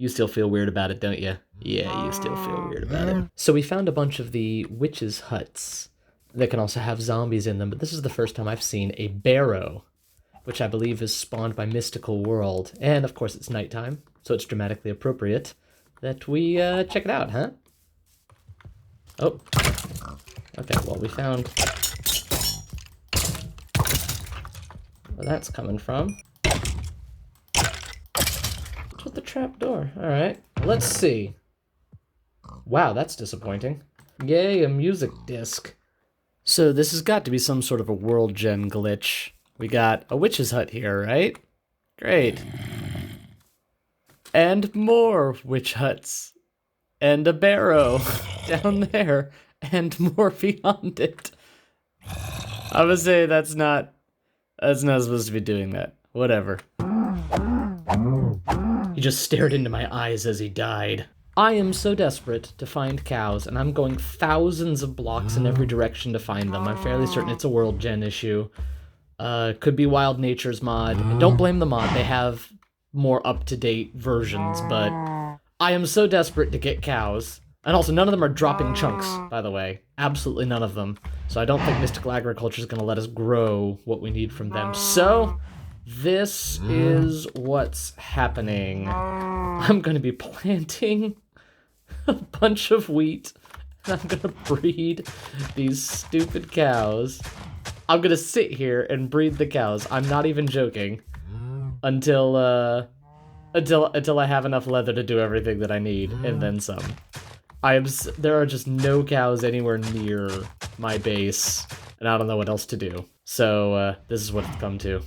You still feel weird about it, don't you? Yeah, you still feel weird about it. So we found a bunch of the witches' huts that can also have zombies in them, but this is the first time I've seen a barrow, which I believe is spawned by Mystical World. And of course it's nighttime, so it's dramatically appropriate that we check it out, huh? Oh. Okay, well, we found where that's coming from. What's with the trap door? Alright, let's see. Wow, that's disappointing. Yay, a music disc. So this has got to be some sort of a world gen glitch. We got a witch's hut here, right? Great. And more witch huts. And a barrow down there. And more beyond it. I would say that's not supposed to be doing that. Whatever. He just stared into my eyes as he died. I am so desperate to find cows, and I'm going thousands of blocks in every direction to find them. I'm fairly certain it's a world gen issue. Could be Wild Nature's mod. And don't blame the mod, they have more up-to-date versions, but I am so desperate to get cows. And also, none of them are dropping chunks, by the way. Absolutely none of them. So I don't think Mystical Agriculture is going to let us grow what we need from them. So, this is what's happening. I'm going to be planting a bunch of wheat, and I'm going to breed these stupid cows. I'm going to sit here and breed the cows. I'm not even joking. Until I have enough leather to do everything that I need, and then some. There are just no cows anywhere near my base, and I don't know what else to do. So, this is what it's come to.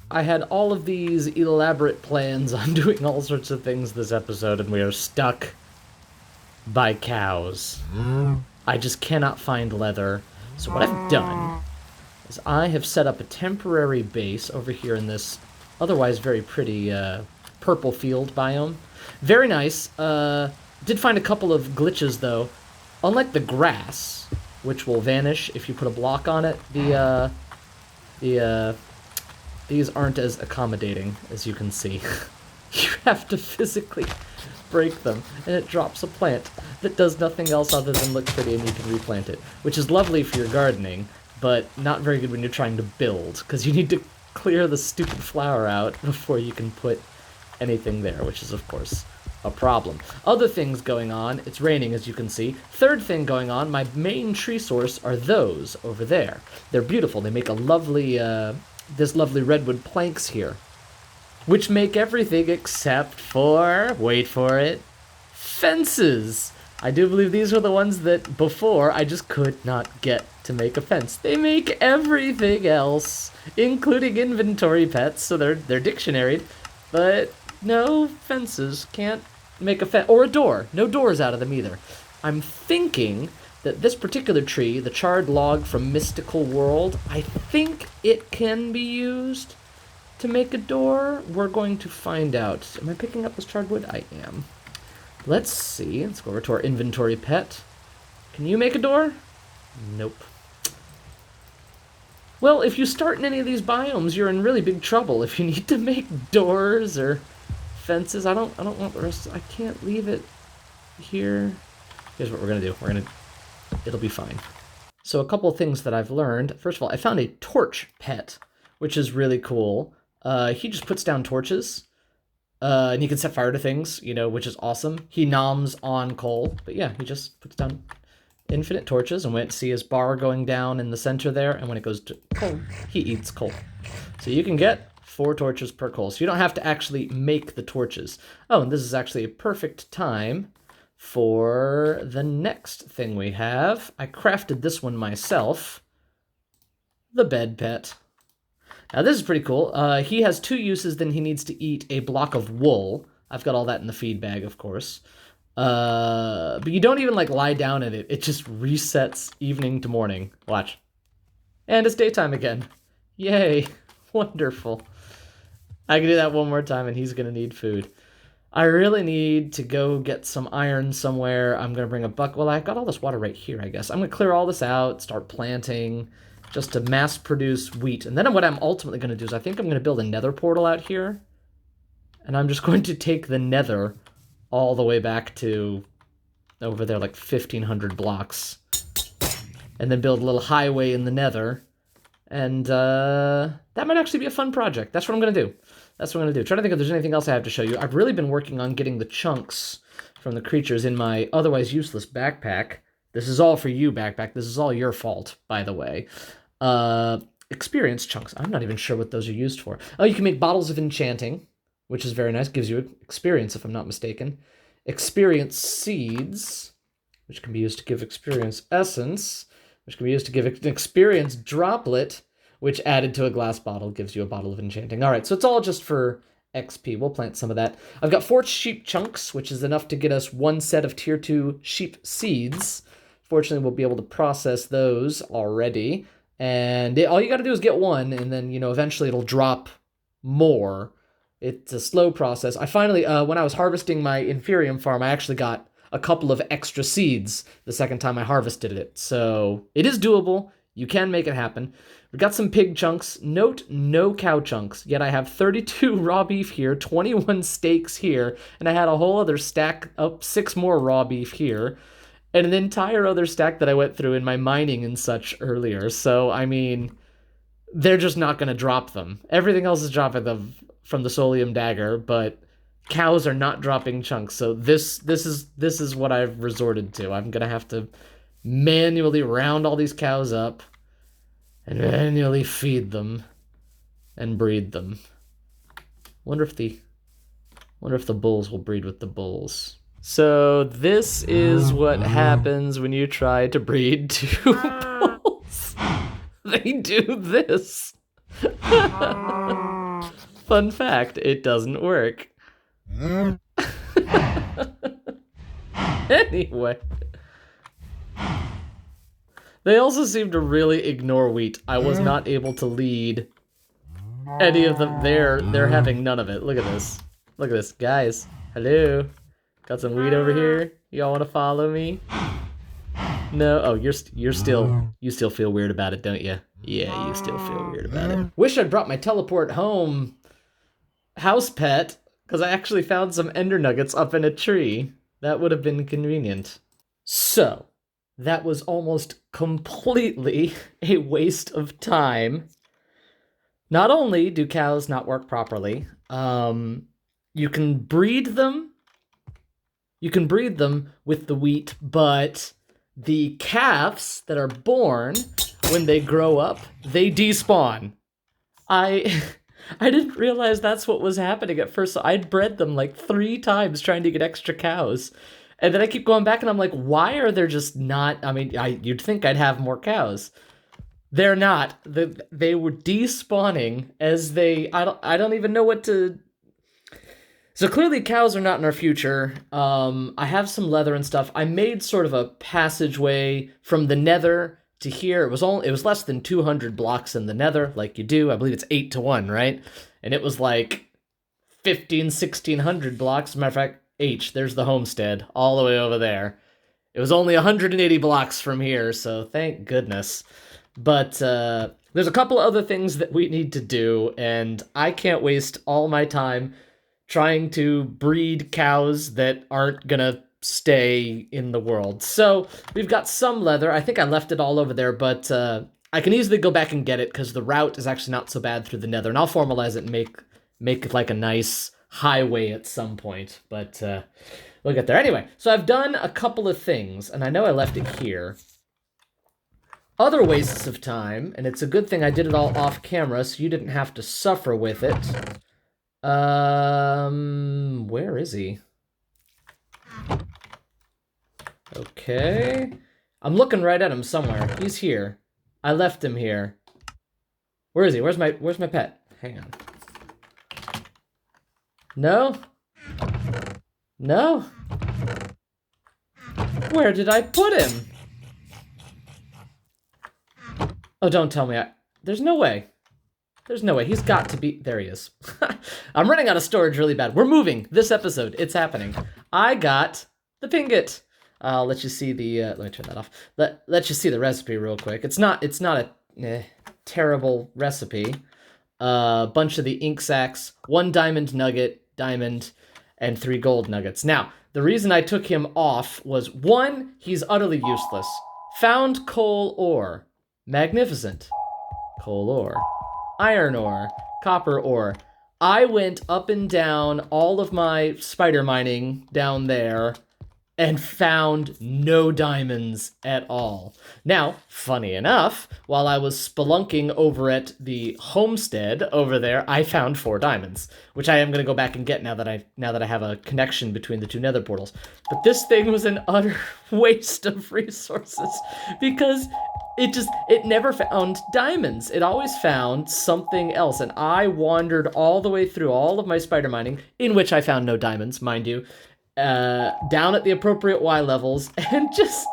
I had all of these elaborate plans on doing all sorts of things this episode, and we are stuck by cows. I just cannot find leather. So what I've done is I have set up a temporary base over here in this otherwise very pretty purple field biome. Very nice. Did find a couple of glitches, though. Unlike the grass, which will vanish if you put a block on it, these aren't as accommodating, as you can see. You have to physically break them, and it drops a plant that does nothing else other than look pretty, and you can replant it, which is lovely for your gardening, but not very good when you're trying to build, because you need to clear the stupid flower out before you can put anything there, which is, of course, a problem. Other things going on, it's raining as you can see. Third thing going on, my main tree source are those over there. They're beautiful. They make a lovely, this lovely redwood planks here, which make everything except for, wait for it, fences. I do believe these were the ones that before I just could not get to make a fence. They make everything else, including inventory pets, so they're dictionaried, but no fences. Can't make a fence. Or a door. No doors out of them either. I'm thinking that this particular tree, the charred log from Mystical World, I think it can be used to make a door. We're going to find out. Am I picking up this charred wood? I am. Let's see. Let's go over to our inventory pet. Can you make a door? Nope. Well, if you start in any of these biomes, you're in really big trouble. If you need to make doors or fences, I don't want the rest. I can't leave it here. Here's what we're gonna do. It'll be fine. So a couple of things that I've learned. First of all, I found a torch pet, which is really cool. He just puts down torches, and he can set fire to things, which is awesome. He noms on coal, but yeah, he just puts down infinite torches, and when see his bar going down in the center there, and when it goes to coal, he eats coal. So you can get 4 torches per coal, so you don't have to actually make the torches. Oh, and this is actually a perfect time for the next thing we have. I crafted this one myself. The bed pet. Now this is pretty cool. He has 2 uses, then he needs to eat a block of wool. I've got all that in the feed bag, of course. But you don't even lie down in it. It just resets evening to morning. Watch. And it's daytime again. Yay. Wonderful. I can do that one more time and he's gonna need food. I really need to go get some iron somewhere. I'm gonna bring a bucket. Well, I got all this water right here, I guess. I'm gonna clear all this out, start planting, just to mass produce wheat. And then what I'm ultimately gonna do is I think I'm gonna build a nether portal out here. And I'm just going to take the nether all the way back to over there, like 1,500 blocks. And then build a little highway in the nether. And that might actually be a fun project. That's what I'm going to do. That's what I'm going to do. Trying to think if there's anything else I have to show you. I've really been working on getting the chunks from the creatures in my otherwise useless backpack. This is all for you, backpack. This is all your fault, by the way. Experience chunks. I'm not even sure what those are used for. Oh, you can make bottles of enchanting, which is very nice. Gives you experience, if I'm not mistaken. Experience seeds, which can be used to give experience essence, which can be used to give an experience droplet, which added to a glass bottle gives you a bottle of enchanting. All right, so it's all just for XP. We'll plant some of that. I've got 4 sheep chunks, which is enough to get us 1 set of tier 2 sheep seeds. Fortunately, we'll be able to process those already. And all you got to do is get 1, and then, you know, eventually it'll drop more. It's a slow process. I finally, when I was harvesting my Inferium farm, I actually got a couple of extra seeds the second time I harvested it. So it is doable. You can make it happen. We've got some pig chunks. Note, no cow chunks. Yet I have 32 raw beef here, 21 steaks here, and I had a whole other stack up, 6 more raw beef here, and an entire other stack that I went through in my mining and such earlier. So, I mean, they're just not going to drop them. Everything else is dropping them from the Solium Dagger, but cows are not dropping chunks, so this is what I've resorted to. I'm gonna have to manually round all these cows up and manually feed them and breed them. Wonder if the bulls will breed with the bulls. So this is what happens when you try to breed 2 bulls. They do this. Fun fact, it doesn't work. Anyway. They also seem to really ignore wheat. I was not able to lead any of them. They're having none of it. Look at this. Look at this. Guys, hello. Got some wheat over here. Y'all want to follow me? No? Oh, you still feel weird about it, don't you? Yeah, you still feel weird about it. Wish I'd brought my teleport home house pet, because I actually found some ender nuggets up in a tree. That would have been convenient. So, that was almost completely a waste of time. Not only do cows not work properly, you can breed them. You can breed them with the wheat, but the calves that are born, when they grow up, they despawn. I didn't realize that's what was happening at first. So I'd bred them like 3 times trying to get extra cows. And then I keep going back and I'm like, why are there just not, I mean, you'd think I'd have more cows. They're not. They were despawning as I don't even know what to... So clearly cows are not in our future. I have some leather and stuff. I made sort of a passageway from the nether to here. It was less than 200 blocks in the nether, like you do. I believe it's 8 to 1, right? And it was like 1,600 blocks. As a matter of fact, there's the homestead, all the way over there. It was only 180 blocks from here, so thank goodness. But there's a couple other things that we need to do, and I can't waste all my time trying to breed cows that aren't gonna stay in the world. So we've got some leather. I think I left it all over there, but I can easily go back and get it because the route is actually not so bad through the nether, and I'll formalize it and make it like a nice highway at some point, but we'll get there. Anyway, so I've done a couple of things, and I know I left it here. Other wastes of time, and it's a good thing I did it all off camera so you didn't have to suffer with it. Where is he? Okay. I'm looking right at him somewhere. He's here. I left him here. Where is he? Where's my pet? Hang on. No? No? Where did I put him? Oh, don't tell me there's no way. There's no way. He's got to be... There he is. I'm running out of storage really bad. We're moving this episode. It's happening. I got the pingot. I'll let you see the... let me turn that off. Let you see the recipe real quick. It's not a terrible recipe. A bunch of the ink sacks, 1 diamond nugget, diamond, and 3 gold nuggets. Now, the reason I took him off was, 1, he's utterly useless. Found coal ore. Magnificent. Coal ore. Iron ore. Copper ore. I went up and down all of my spider mining down there and found no diamonds at all. Now, funny enough, while I was spelunking over at the homestead over there, I found 4 diamonds, which I am going to go back and get now that I have a connection between the 2 nether portals. But this thing was an utter waste of resources because it never found diamonds. It always found something else, and I wandered all the way through all of my spider mining, in which I found no diamonds, mind you, down at the appropriate Y levels, and just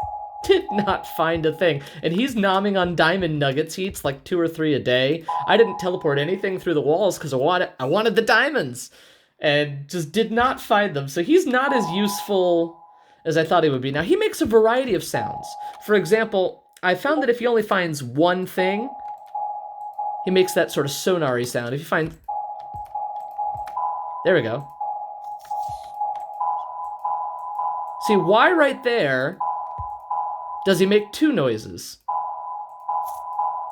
did not find a thing. And he's nomming on diamond nuggets. He eats like 2 or 3 a day. I didn't teleport anything through the walls because I wanted the diamonds, and just did not find them. So he's not as useful as I thought he would be. Now, he makes a variety of sounds. For example, I found that if he only finds one thing, he makes that sort of sonar-y sound. If you find... There we go. See, why right there does he make 2 noises?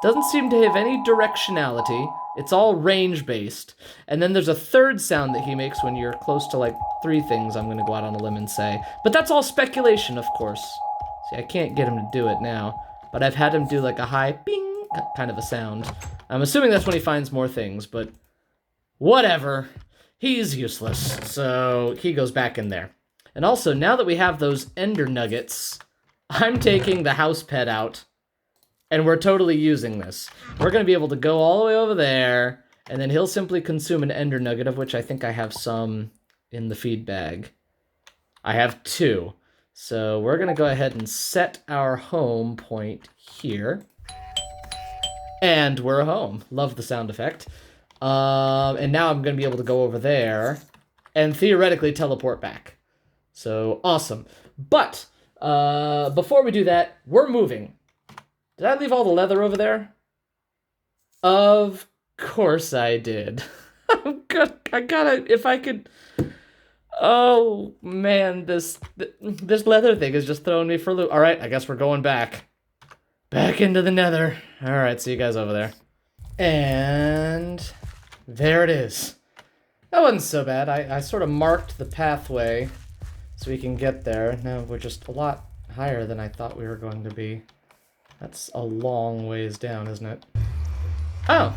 Doesn't seem to have any directionality. It's all range-based. And then there's a 3rd sound that he makes when you're close to, like, 3 things, I'm gonna go out on a limb and say. But that's all speculation, of course. See, I can't get him to do it now. But I've had him do, like, a high bing kind of a sound. I'm assuming that's when he finds more things, but whatever. He's useless, so he goes back in there. And also, now that we have those ender nuggets, I'm taking the house pet out, and we're totally using this. We're going to be able to go all the way over there, and then he'll simply consume an ender nugget, of which I think I have some in the feed bag. I have 2. So we're going to go ahead and set our home point here. And we're home. Love the sound effect. And now I'm going to be able to go over there and theoretically teleport back. So, awesome. But, before we do that, we're moving. Did I leave all the leather over there? Of course I did. I gotta, if I could... Oh, man, this leather thing is just throwing me for a loop. Alright, I guess we're going back. Back into the nether. Alright, see you guys over there. And... there it is. That wasn't so bad. I sort of marked the pathway so we can get there. Now we're just a lot higher than I thought we were going to be. That's a long ways down, isn't it? Oh!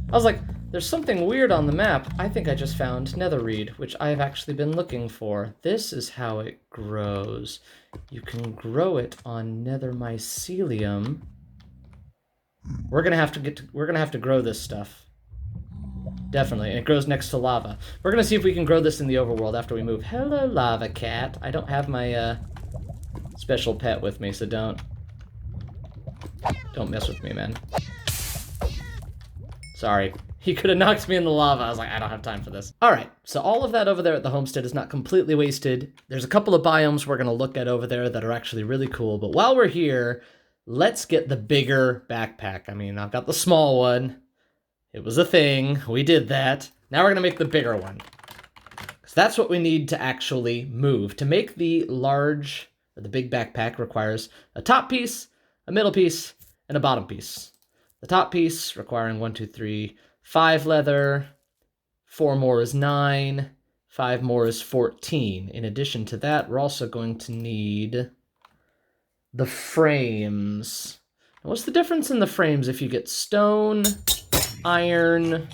I was like, there's something weird on the map. I think I just found netherreed, which I've actually been looking for. This is how it grows. You can grow it on nether mycelium. We're gonna have to grow this stuff. Definitely, and it grows next to lava. We're gonna see if we can grow this in the overworld after we move. Hello, lava cat. I don't have my special pet with me, so don't mess with me, man. Sorry. He could have knocked me in the lava. I was like, I don't have time for this. All right, so all of that over there at the homestead is not completely wasted. There's a couple of biomes we're gonna look at over there that are actually really cool, but while we're here, let's get the bigger backpack. I mean, I've got the small one. It was a thing. We did that. Now we're going to make the bigger one. So that's what we need to actually move. To make the large, or the big backpack requires a top piece, a middle piece, and a bottom piece. The top piece requiring 1, 2, 3, 5 leather. 4 more is 9. 5 more is 14. In addition to that, we're also going to need the frames. Now, what's the difference in the frames if you get stone, iron,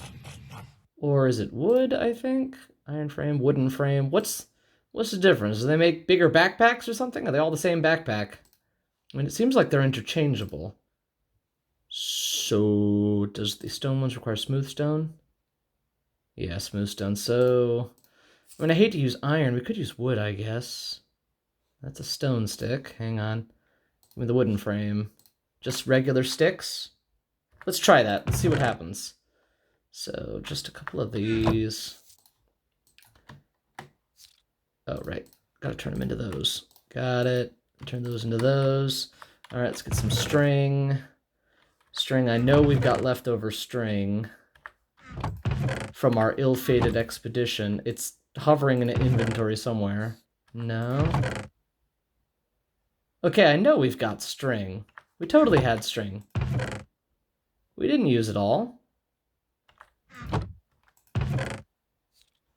or is it wood, I think? Iron frame, wooden frame. What's the difference? Do they make bigger backpacks or something? Are they all the same backpack? I mean, it seems like they're interchangeable. So, does the stone ones require smooth stone? Yeah, smooth stone. So, I mean, I hate to use iron. We could use wood, I guess. That's a stone stick. Hang on. With the wooden frame. Just regular sticks? Let's try that. Let's see what happens. So, just a couple of these. Oh, right. Gotta turn them into those. Got it. Turn those into those. Alright, let's get some string. String, I know we've got leftover string from our ill-fated expedition. It's hovering in an inventory somewhere. No. Okay, I know we've got string. We totally had string. We didn't use it all.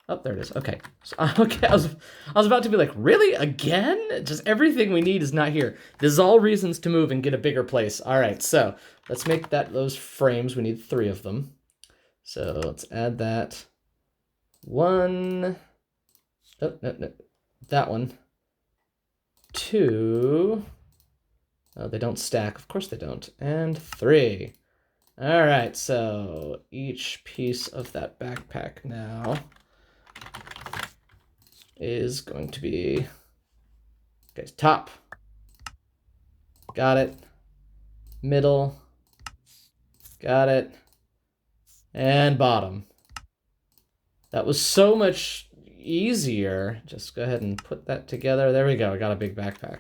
Oh, there it is. Okay. So, okay, I was about to be like, really? Again? Just everything we need is not here. This is all reasons to move and get a bigger place. All right, so let's make those frames. We need 3 of them. So let's add that. 1. Oh, no. That one. 2. Oh, they don't stack. Of course they don't. And 3. All right, so each piece of that backpack now is going to be, okay, top. Got it. Middle. Got it. And bottom. That was so much easier. Just go ahead and put that together. There we go. I got a big backpack.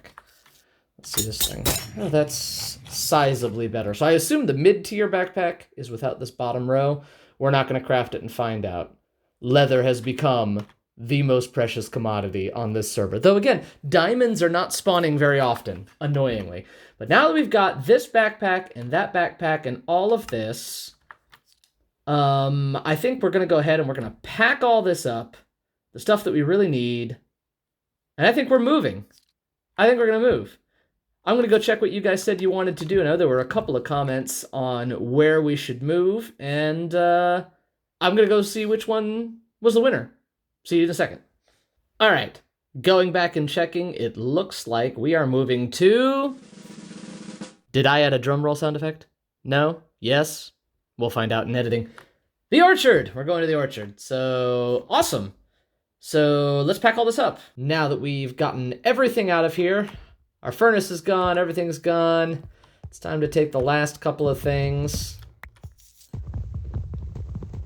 Let's see this thing. Oh, that's sizably better. So I assume the mid-tier backpack is without this bottom row. We're not going to craft it and find out. Leather has become the most precious commodity on this server. Though again, diamonds are not spawning very often, annoyingly. But now that we've got this backpack and all of this, I think we're going to go ahead and we're going to pack all this up, the stuff that we really need, and I think we're moving. I think we're going to move. I'm going to go check what you guys said you wanted to do. I know there were a couple of comments on where we should move, and I'm going to go see which one was the winner. See you in a second. All right, going back and checking, it looks like we are moving to... Did I add a drum roll sound effect? No? Yes? We'll find out in editing. The orchard! We're going to the orchard. So, awesome. So, let's pack all this up. Now that we've gotten everything out of here, our furnace is gone, everything's gone. It's time to take the last couple of things.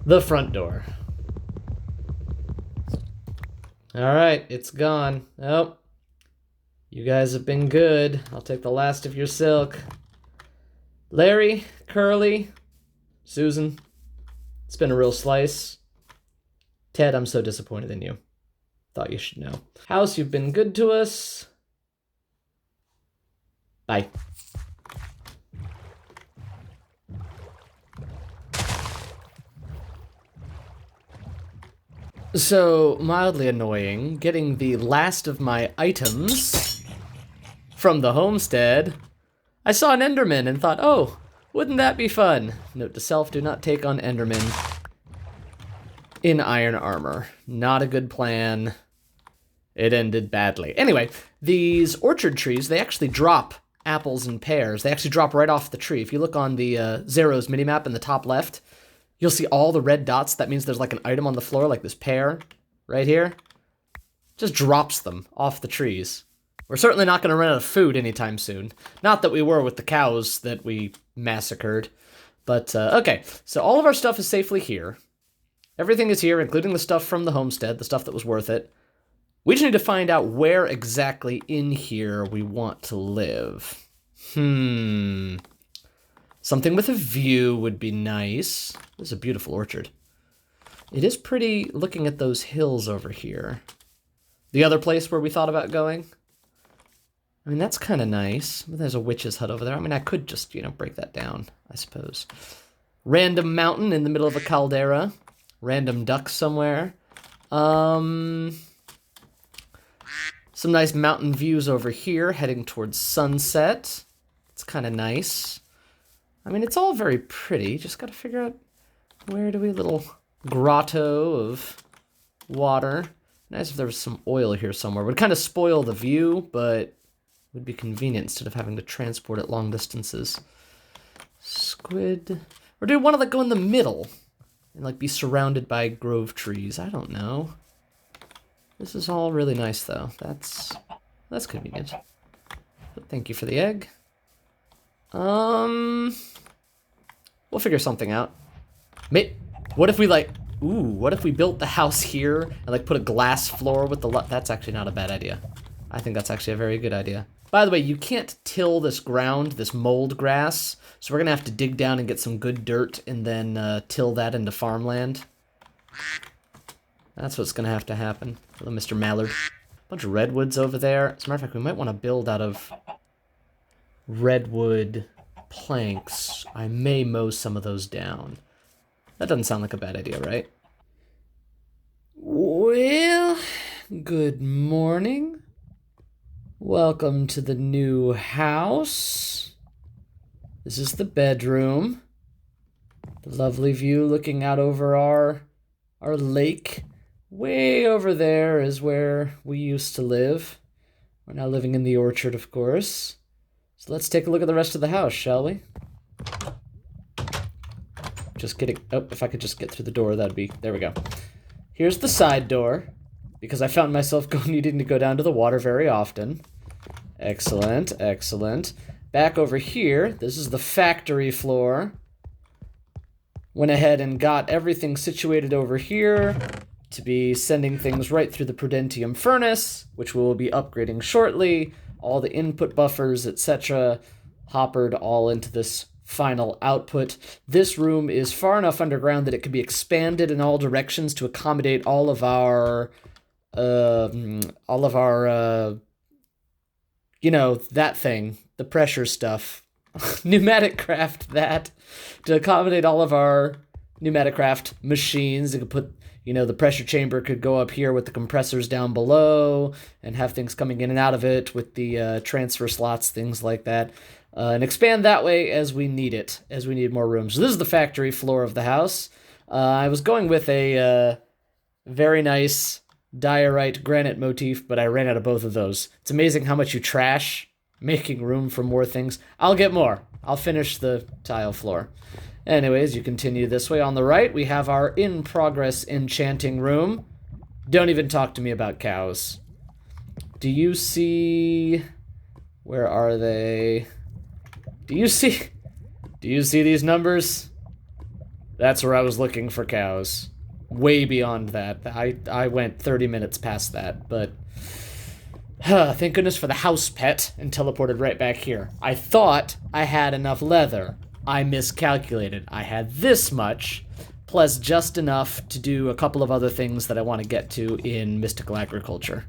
The front door. All right, it's gone. Oh, you guys have been good. I'll take the last of your silk. Larry, Curly, Susan, it's been a real slice. Ted, I'm so disappointed in you. Thought you should know. House, you've been good to us. Bye. So, mildly annoying, getting the last of my items from the homestead. I saw an Enderman and thought, oh, wouldn't that be fun? Note to self, do not take on Enderman in iron armor. Not a good plan. It ended badly. Anyway, these orchard trees, they actually drop apples and pears. They actually drop right off the tree. If you look on the Zero's minimap in the top left, you'll see all the red dots. That means there's like an item on the floor, like this pear right here. Just drops them off the trees. We're certainly not going to run out of food anytime soon. Not that we were with the cows that we massacred. But, okay. So all of our stuff is safely here. Everything is here, including the stuff from the homestead, the stuff that was worth it. We just need to find out where exactly in here we want to live. Something with a view would be nice. This is a beautiful orchard. It is pretty looking at those hills over here. The other place where we thought about going. I mean, that's kind of nice. But there's a witch's hut over there. I mean, I could just, break that down, I suppose. Random mountain in the middle of a caldera. Random ducks somewhere. Some nice mountain views over here, heading towards sunset. It's kind of nice. I mean, it's all very pretty. Just got to figure out where do we little grotto of water. Nice if there was some oil here somewhere. Would kind of spoil the view, but would be convenient instead of having to transport it long distances. Squid. Or do we want to go in the middle and be surrounded by grove trees? I don't know. This is all really nice though. That's convenient. But thank you for the egg. We'll figure something out. What if we what if we built the house here and put a glass floor with the that's actually not a bad idea. I think that's actually a very good idea. By the way, you can't till this ground, this mold grass, so we're gonna have to dig down and get some good dirt and then till that into farmland. That's what's gonna have to happen. Hello, Mr. Mallard. Bunch of redwoods over there. As a matter of fact, we might want to build out of redwood planks. I may mow some of those down. That doesn't sound like a bad idea, right? Well, good morning. Welcome to the new house. This is the bedroom. The lovely view looking out over our lake. Way over there is where we used to live. We're now living in the orchard, of course. So let's take a look at the rest of the house, shall we? Just kidding. Oh, if I could just get through the door, that'd be... There we go. Here's the side door, because I found myself needing to go down to the water very often. Excellent, excellent. Back over here, this is the factory floor. Went ahead and got everything situated over here to be sending things right through the Prudentium furnace, which we will be upgrading shortly. All the input buffers, etc., hoppered all into this final output. This room is far enough underground that it can be expanded in all directions to accommodate all of our, you know, that thing, the pressure stuff. Pneumatic craft that, to accommodate all of our pneumatic craft machines. It could put, you know, the pressure chamber could go up here with the compressors down below and have things coming in and out of it with the transfer slots, things like that. And expand that way as we need it, as we need more room. So this is the factory floor of the house. I was going with a very nice diorite granite motif, but I ran out of both of those. It's amazing how much you trash making room for more things. I'll get more. I'll finish the tile floor. Anyways, you continue this way. On the right, we have our in-progress enchanting room. Don't even talk to me about cows. Do you see... Where are they? Do you see these numbers? That's where I was looking for cows. Way beyond that. I went 30 minutes past that, but... thank goodness for the house pet, and teleported right back here. I thought I had enough leather. I miscalculated. I had this much, plus just enough to do a couple of other things that I want to get to in mystical agriculture.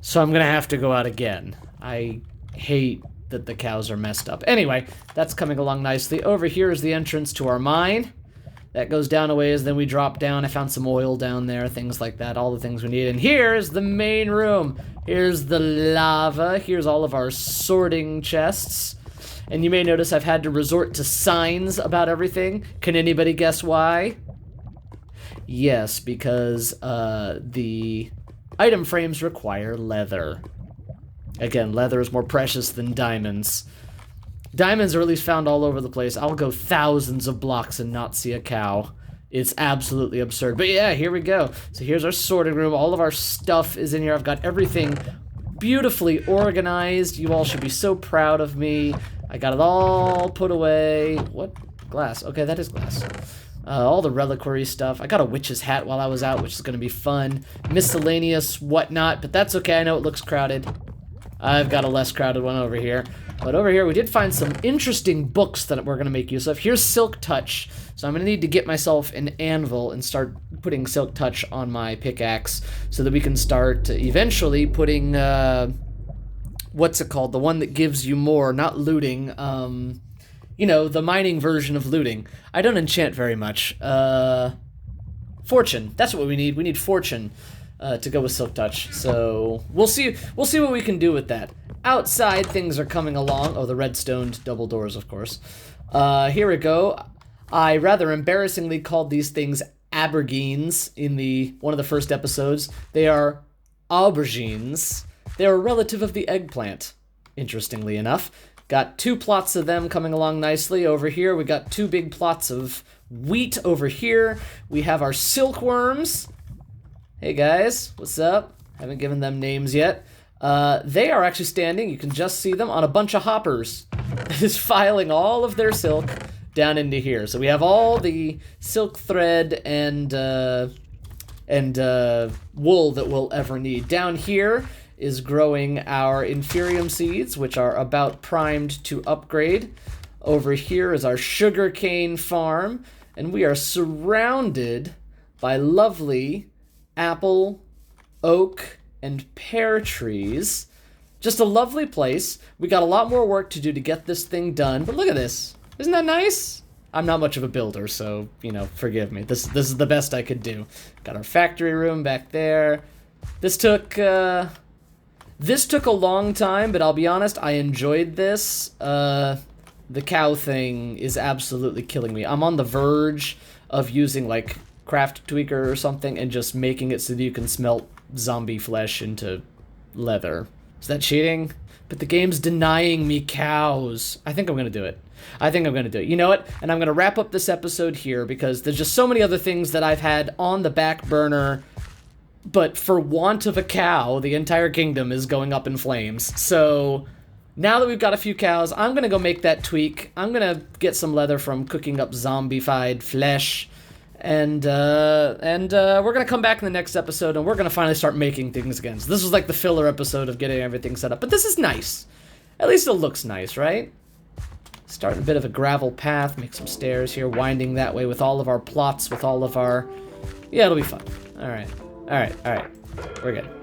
So I'm gonna have to go out again. I hate that the cows are messed up. Anyway, that's coming along nicely. Over here is the entrance to our mine. That goes down a ways, then we drop down. I found some oil down there, things like that, all the things we need. And here's the main room. Here's the lava. Here's all of our sorting chests. And you may notice I've had to resort to signs about everything. Can anybody guess why? Yes, because the item frames require leather. Again, leather is more precious than diamonds. Diamonds are at least found all over the place. I'll go thousands of blocks and not see a cow. It's absolutely absurd. But yeah, here we go. So here's our sorting room. All of our stuff is in here. I've got everything beautifully organized. You all should be so proud of me. I got it all put away. What? Glass. Okay, that is glass. All the reliquary stuff. I got a witch's hat while I was out, which is going to be fun. Miscellaneous whatnot, but that's okay. I know it looks crowded. I've got a less crowded one over here. But over here, we did find some interesting books that we're going to make use of. Here's Silk Touch. So I'm going to need to get myself an anvil and start putting Silk Touch on my pickaxe so that we can start eventually putting, what's it called? The one that gives you more, not looting, you know, the mining version of looting. I don't enchant very much. Fortune. That's what we need. We need Fortune. To go with Silk Touch. So we'll see what we can do with that. Outside, things are coming along. Oh, the redstoned double doors, of course. Here we go. I rather embarrassingly called these things aubergines in one of the first episodes. They are aubergines. They are a relative of the eggplant, interestingly enough. Got 2 plots of them coming along nicely. Over here, we got 2 big plots of wheat. Over here, we have our silkworms. Hey guys, what's up? Haven't given them names yet. They are actually standing, you can just see them, on a bunch of hoppers. That is filing all of their silk down into here. So we have all the silk thread and wool that we'll ever need. Down here is growing our inferium seeds, which are about primed to upgrade. Over here is our sugarcane farm, and we are surrounded by lovely apple, oak, and pear trees. Just a lovely place. We got a lot more work to do to get this thing done, but look at this. Isn't that nice? I'm not much of a builder, so, you know, forgive me. This is the best I could do. Got our factory room back there. This took a long time, but I'll be honest, I enjoyed this. The cow thing is absolutely killing me. I'm on the verge of using, like, Craft Tweaker or something and just making it so that you can smelt zombie flesh into leather. Is that cheating? But the game's denying me cows. I think I'm gonna do it. You know what? And I'm gonna wrap up this episode here because there's just so many other things that I've had on the back burner, but for want of a cow, the entire kingdom is going up in flames. So now that we've got a few cows, I'm gonna go make that tweak. I'm gonna get some leather from cooking up zombified flesh. And we're gonna come back in the next episode and we're gonna finally start making things again. So this was like the filler episode of getting everything set up, but this is nice. At least it looks nice, right? Start a bit of a gravel path, make some stairs here, winding that way with all of our plots, with all of our... Yeah, it'll be fun. Alright. We're good.